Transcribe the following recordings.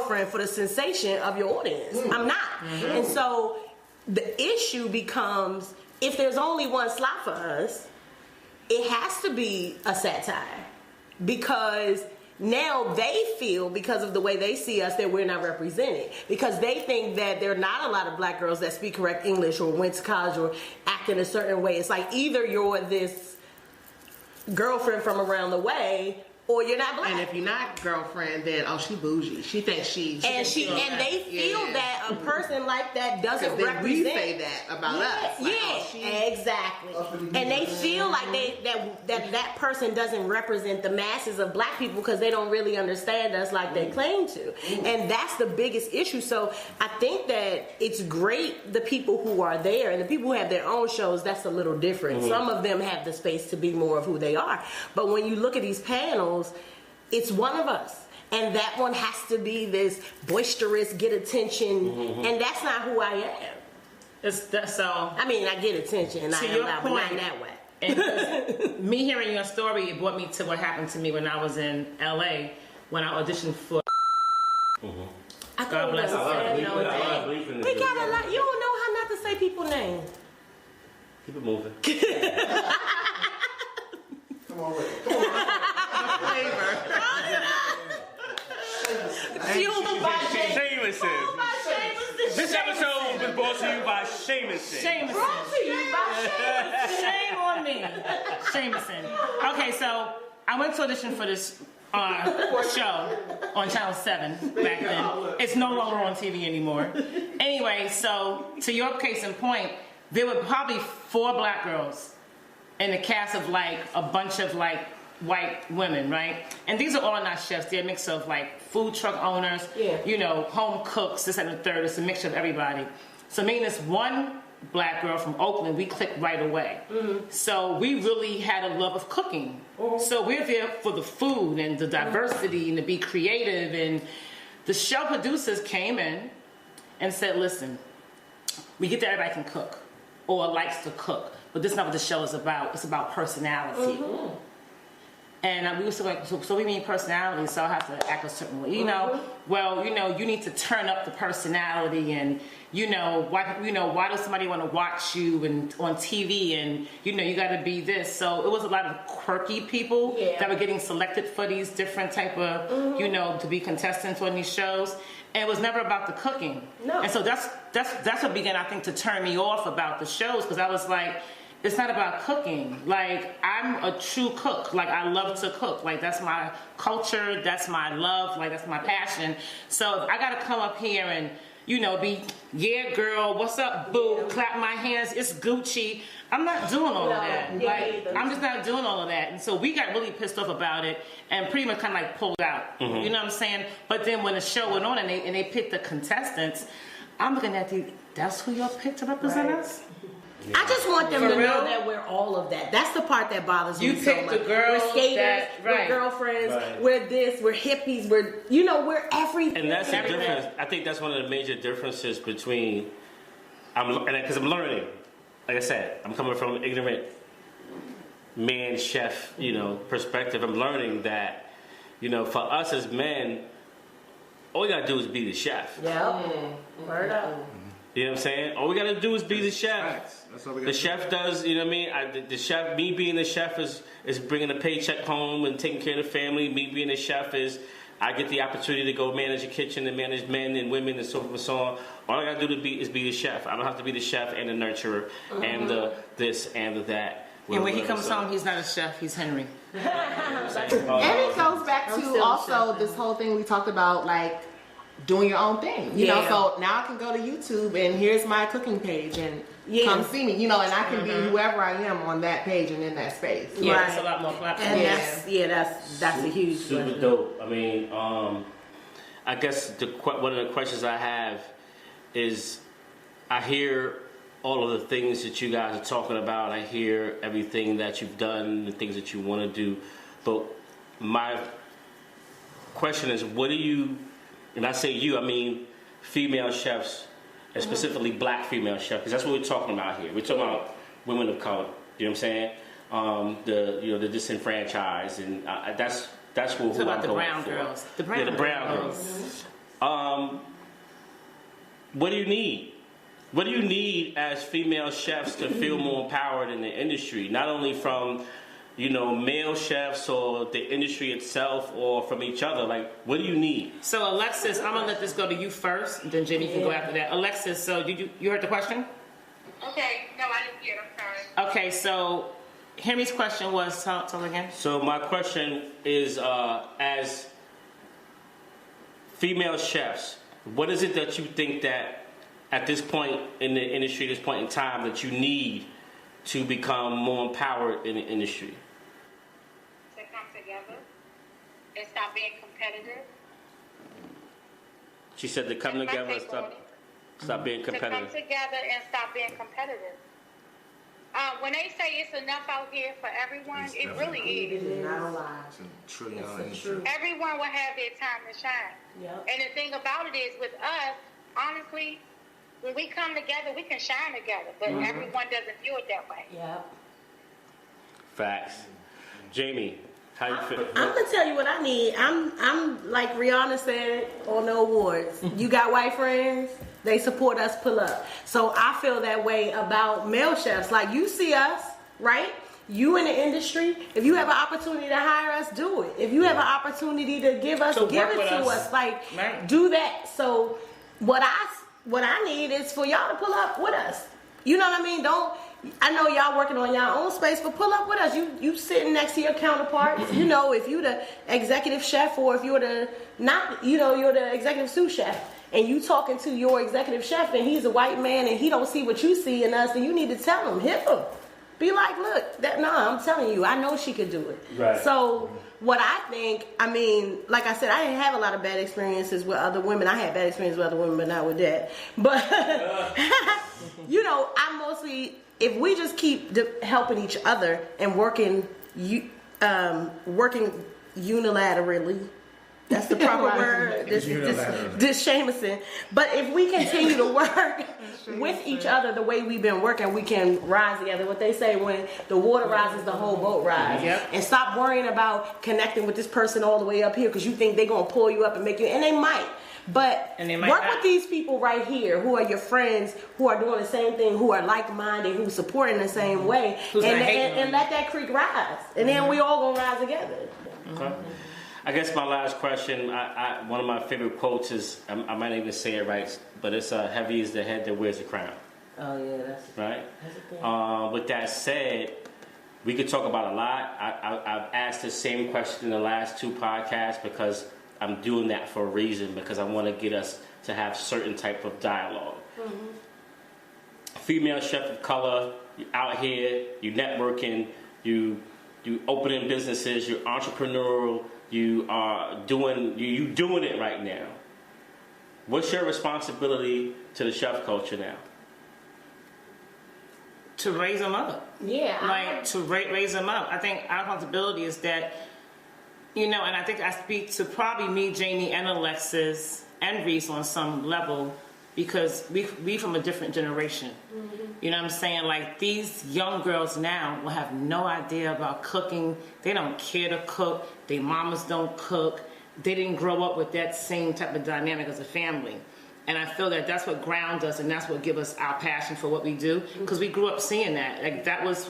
girlfriend for the sensation of your audience. I'm not. And so the issue becomes, if there's only one slot for us, it has to be a satire, because now they feel, because of the way they see us, that we're not represented, because they think that there are not a lot of black girls that speak correct English or went to college or act in a certain way. It's like either you're this girlfriend from around the way, or you're not black. And if you're not girlfriend, then she bougie. She thinks she they feel that a person like that doesn't represent. We say that about us. Like, exactly. And they feel like that person doesn't represent the masses of black people because they don't really understand us like they claim to. And that's the biggest issue. So I think that it's great, the people who are there, and the people who have their own shows, that's a little different. Some of them have the space to be more of who they are. But when you look at these panels, it's one of us, and that one has to be this boisterous, get attention, and that's not who I am. So I mean, I get attention, and I am loud, but not in that way. And me hearing your story, it brought me to what happened to me when I was in LA when I auditioned for. God bless you. We got a lot. You don't know how not to say people's names. Keep it moving. come on with it. Come on. Flavor. Jameson. This episode was brought to you by Jameson. Brought to you by Jameson. Shame on me. Jameson. Okay, so I went to audition for this show on Channel 7 back then. It's no longer on TV anymore. Anyway, so to your case in point, there were probably 4 black girls in the cast of like a bunch of like white women, right? And these are all not chefs. They're a mix of like food truck owners, you know, home cooks, this and the third. It's a mixture of everybody. So me and this one black girl from Oakland, we clicked right away. So we really had a love of cooking. So we're there for the food and the diversity and to be creative. And the show producers came in and said, listen, we get that everybody can cook or likes to cook, but this is not what the show is about. It's about personality. And we were still like, so we mean personality, so I have to act a certain way. You know, well, you know, you need to turn up the personality, and why does somebody want to watch you and on TV, and you got to be this. So it was a lot of quirky people that were getting selected for these different type of, to be contestants on these shows. And it was never about the cooking. No. And so that's what began, I think, to turn me off about the shows, because I was like, it's not about cooking. Like, I'm a true cook. Like, I love to cook. Like, that's my culture. That's my love. Like, that's my passion. So if I got to come up here and, be, yeah, girl, what's up, boo? Clap my hands. It's Gucci. I'm not doing all of that. Like, I'm just not doing all of that. And so we got really pissed off about it and pretty much kind of like pulled out. You know what I'm saying? But then when the show went on and they picked the contestants, I'm looking at that's who y'all picked to represent us? I just want them to know that we're all of that. That's the part that bothers me so much. You pick the girls. We're skaters, we're girlfriends, we're this, we're hippies, we're everything. And that's the difference. I think that's one of the major differences between, because I'm learning. Like I said, I'm coming from an ignorant man chef, perspective. I'm learning that, for us as men, all we gotta do is be the chef. Yeah. Word up. You know what I'm saying? All we gotta do is be the chef. The chef does, you know what I mean? The chef, me being the chef is bringing a paycheck home and taking care of the family. Me being the chef is, I get the opportunity to go manage a kitchen and manage men and women and so forth and so on. All I gotta do is be the chef. I don't have to be the chef and the nurturer and the this and the that. And when he comes home, he's not a chef, he's Henry. And it goes back to also this whole thing we talked about, like, doing your own thing, you know. So now I can go to YouTube and here's my cooking page and come see me, and I can be whoever I am on that page and in that space. Yeah, that's a lot more platform. And that's a huge super dope. I mean, I guess one of the questions I have is, I hear all of the things that you guys are talking about. I hear everything that you've done, the things that you want to do, but my question is, what do you? And I say you, I mean female chefs, and specifically black female chefs, because that's what we're talking about here. We're talking about women of color. You know what I'm saying? The disenfranchised, and that's what who I'm going for. The brown girls. The brown girls. what do you need? What do you need as female chefs to feel more empowered in the industry? Not only from, male chefs or the industry itself or from each other. Like, what do you need? So, Alexis, I'm going to let this go to you first, and then Jamie can go after that. Alexis, so you heard the question? Okay. No, I didn't hear it. I'm sorry. Okay, so Henry's question was, tell again. So my question is, as female chefs, what is it that you think that at this point in the industry, this point in time, that you need to become more empowered in the industry? To come together and stop being competitive. She said to come together and stop being competitive. To come together and stop being competitive. When they say it's enough out here for everyone, it really is. It's a trillion industry. Everyone will have their time to shine. Yep. And the thing about it is, with us, honestly, when we come together, we can shine together. But everyone doesn't view it that way. Yep. Facts. Jamie, how you feel? I'm gonna tell you what I need. I'm like Rihanna said on the awards. You got white friends, they support us, pull up. So I feel that way about male chefs. Like, you see us, right? You in the industry, if you have an opportunity to hire us, do it. If you have an opportunity to give it to us. Like, right. Do that. So what I need is for y'all to pull up with us. You know what I mean? I know y'all working on your own space, but pull up with us. You sitting next to your counterparts. If you the executive chef, or if you're the you're the executive sous chef, and you talking to your executive chef, and he's a white man, and he don't see what you see in us, then you need to tell him, hit him. Be like, look, I'm telling you, I know she could do it. Right. So what I think, like I said, I didn't have a lot of bad experiences with other women. I had bad experiences with other women, but not with that. But, I mostly, if we just keep helping each other and working unilaterally, that's the proper word. This Jameson. But if we continue to work with each other the way we've been working, we can rise together. What they say, when the water rises, the whole boat rises. Yep. And stop worrying about connecting with this person all the way up here because you think they're going to pull you up and make you, and they might. But work with these people right here who are your friends, who are doing the same thing, who are like-minded, who are supporting the same way, and let that creek rise. And then we all going to rise together. Okay. I guess my last question, one of my favorite quotes is, I might not even say it right, but it's heavy is the head that wears the crown. Oh, yeah, that's right. That's the thing. With that said, we could talk about a lot. I've asked the same question in the last two podcasts because I'm doing that for a reason, because I want to get us to have certain type of dialogue. Mm-hmm. Female chef of color, you out here, you networking, you opening businesses, you're entrepreneurial. You are doing it right now. What's your responsibility to the chef culture now? To raise them up. Yeah. To raise them up. I think our responsibility is that, and I think I speak to probably me, Jamie, and Alexis, and Reese on some level, because we from a different generation. Mm-hmm. You know what I'm saying? Like, these young girls now will have no idea about cooking. They don't care to cook. Their mamas don't cook. They didn't grow up with that same type of dynamic as a family. And I feel that that's what grounds us, and that's what gives us our passion for what we do, because we grew up seeing that. Like, that was,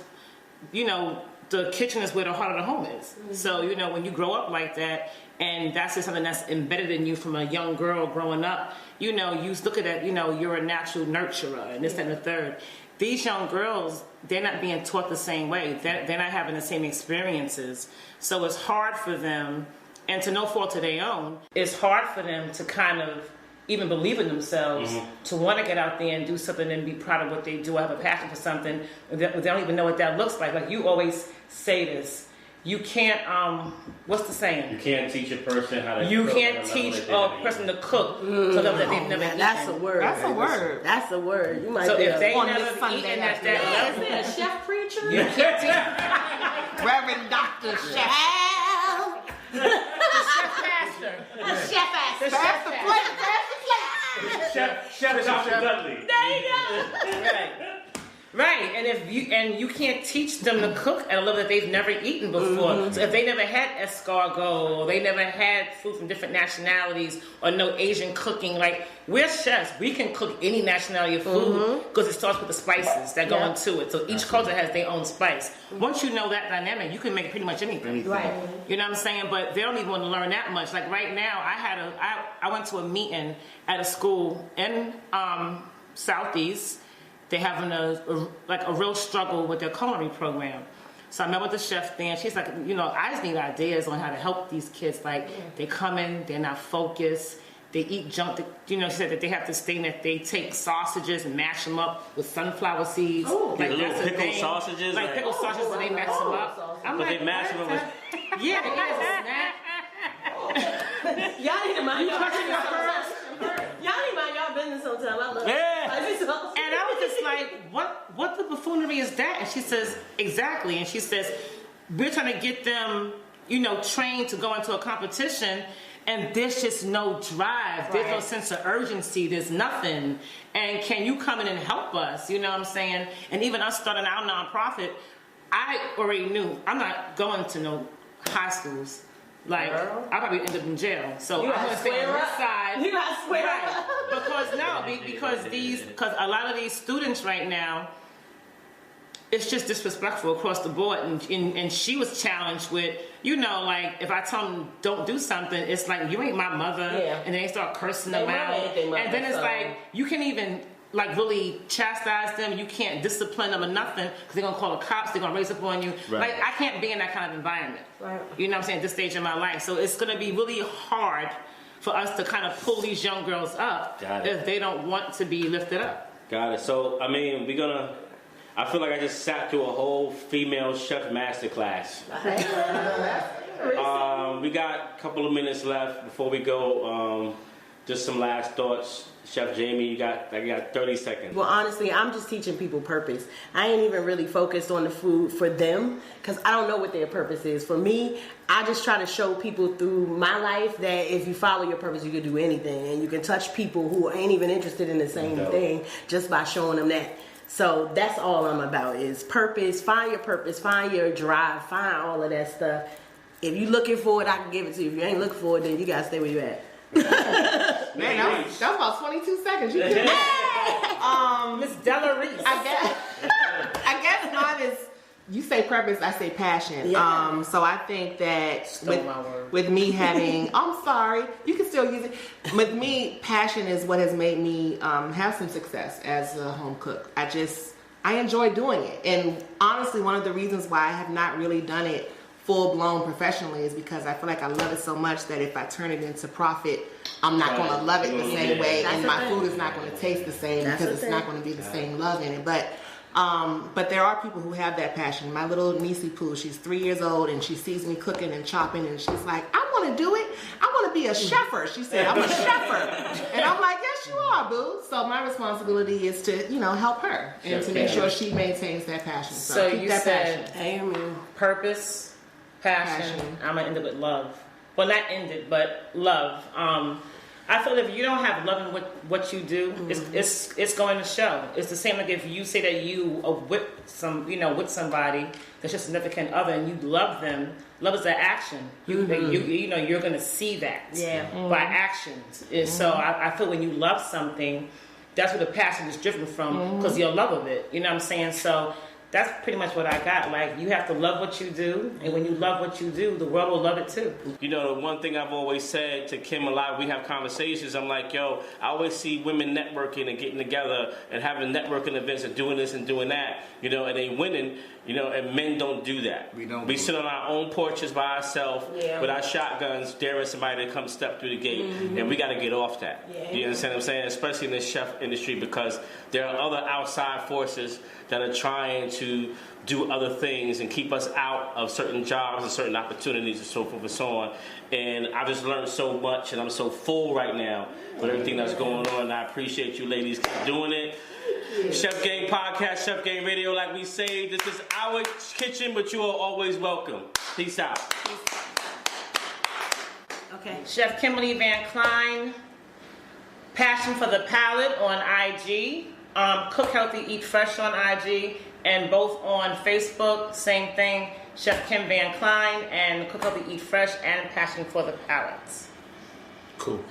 the kitchen is where the heart of the home is. Mm-hmm. So, when you grow up like that, and that's just something that's embedded in you from a young girl growing up, you look at that, you're a natural nurturer, and this, that, and the third. These young girls, they're not being taught the same way. They're not having the same experiences. So it's hard for them, and to no fault of their own, it's hard for them to kind of even believe in themselves, to want to get out there and do something and be proud of what they do, or have a passion for something. They don't even know what that looks like. Like, you always say this. You can't, what's the saying? You can't teach a person how to cook. You can't teach a person to cook to level that they've never eaten. That's a word. That's a word. That's a word. You might so be if they on never this Sunday eaten at that level, is it a chef preacher? you can't teach. Reverend Dr. Chef. Chef pastor. Pass the plate. Pass the plate. Chef Dr. Dudley. There you go. Right. Right, and you can't teach them to cook at a level that they've never eaten before. So if they never had escargot, or they never had food from different nationalities, or no Asian cooking, like we're chefs, we can cook any nationality of food because it starts with the spices that go into it. So each culture has their own spice. Once you know that dynamic, you can make pretty much anything. Right. You know what I'm saying? But they don't even want to learn that much. Like right now, I went to a meeting at a school in Southeast. They're having a real struggle with their culinary program. So I met with the chef there, and she's like, I just need ideas on how to help these kids. Like, they come in, they're not focused, they eat junk. She said that they have this thing that they take sausages and mash them up with sunflower seeds. Oh, like little pickled sausages? Like pickled sausages, and they mash them up. But they mash them up with... Yeah, they eat it as a snack. Y'all need to mind y'all business sometime. I love it. And I was just like, what the buffoonery is that? And she says, exactly. And she says, we're trying to get them, trained to go into a competition, and there's just no drive. Right. There's no sense of urgency. There's nothing. And can you come in and help us? You know what I'm saying? And even us starting our nonprofit, I already knew I'm not going to no high schools. Like, I'll probably end up in jail. So I'm going to stay on this side. You got to swear up. Because a lot of these students right now, it's just disrespectful across the board. And she was challenged with, like, if I tell them don't do something, it's like, you ain't my mother. Yeah. And then they start cursing them out. And then it's like, you can't even... really chastise them. You can't discipline them or nothing because they're gonna call the cops. They're gonna raise up on you. Right. Like, I can't be in that kind of environment. Right. You know what I'm saying? At this stage in my life, so it's gonna be really hard for us to kind of pull these young girls up if they don't want to be lifted up. Got it. So I mean, I feel like I just sat through a whole female chef masterclass. We got a couple of minutes left before we go. Just some last thoughts. Chef Jamie, I got 30 seconds. Well, honestly, I'm just teaching people purpose. I ain't even really focused on the food for them because I don't know what their purpose is. For me, I just try to show people through my life that if you follow your purpose, you can do anything. And you can touch people who ain't even interested in the same thing just by showing them that. So that's all I'm about is purpose. Find your purpose. Find your drive. Find all of that stuff. If you're looking for it, I can give it to you. If you ain't looking for it, then you got to stay where you at. Man, that was about 22 seconds. You did Miss Della Reese. I guess mine is, you say purpose, I say passion. Yeah. So I think that with me having, I'm sorry, you can still use it. With me, passion is what has made me have some success as a home cook. I enjoy doing it. And honestly, one of the reasons why I have not really done it full-blown professionally is because I feel like I love it so much that if I turn it into profit, I'm not going to love it the same way, and my food is not going to taste the same because it's not going to be the same love in it. But there are people who have that passion. My little niecey Pooh, she's 3 years old, and she sees me cooking and chopping, and she's like, I want to do it. I want to be a cheffer. She said, I'm a cheffer. And I'm like, yes, you are, boo. So my responsibility is to, help her and to make sure she maintains that passion. So keep you that said, passion. Purpose, passion. I'm gonna end it with love. Well, not end it, but love. I feel if you don't have love in what you do, it's going to show. It's the same like if you say that you are with somebody that's your significant other and you love them. Love is an action. You're going to see that by actions. So I feel when you love something, that's where the passion is driven from because your love of it. You know what I'm saying? So that's pretty much what I got. Like, you have to love what you do, and when you love what you do, the world will love it too. The one thing I've always said to Kim a lot, we have conversations, I'm like, I always see women networking and getting together and having networking events and doing this and doing that, and they winning, and men don't do that. We sit on our own porches by ourselves with our shotguns, daring somebody to come step through the gate, and we got to get off that. You understand what I'm saying? Especially in the chef industry, because there are other outside forces that are trying to do other things and keep us out of certain jobs and certain opportunities and so forth and so on. And I just learned so much, and I'm so full right now with everything that's going on. And I appreciate you ladies keep doing it. Chef Game Podcast, Chef Game Radio, like we say, this is our kitchen, but you are always welcome. Peace out. Okay. Chef Kimberly VanKline, Passion for the Palate on IG. Cook Healthy, Eat Fresh on IG, and both on Facebook, same thing, Chef Kim VanKline, and Cook Healthy, Eat Fresh, and Passion for the Palates. Cool.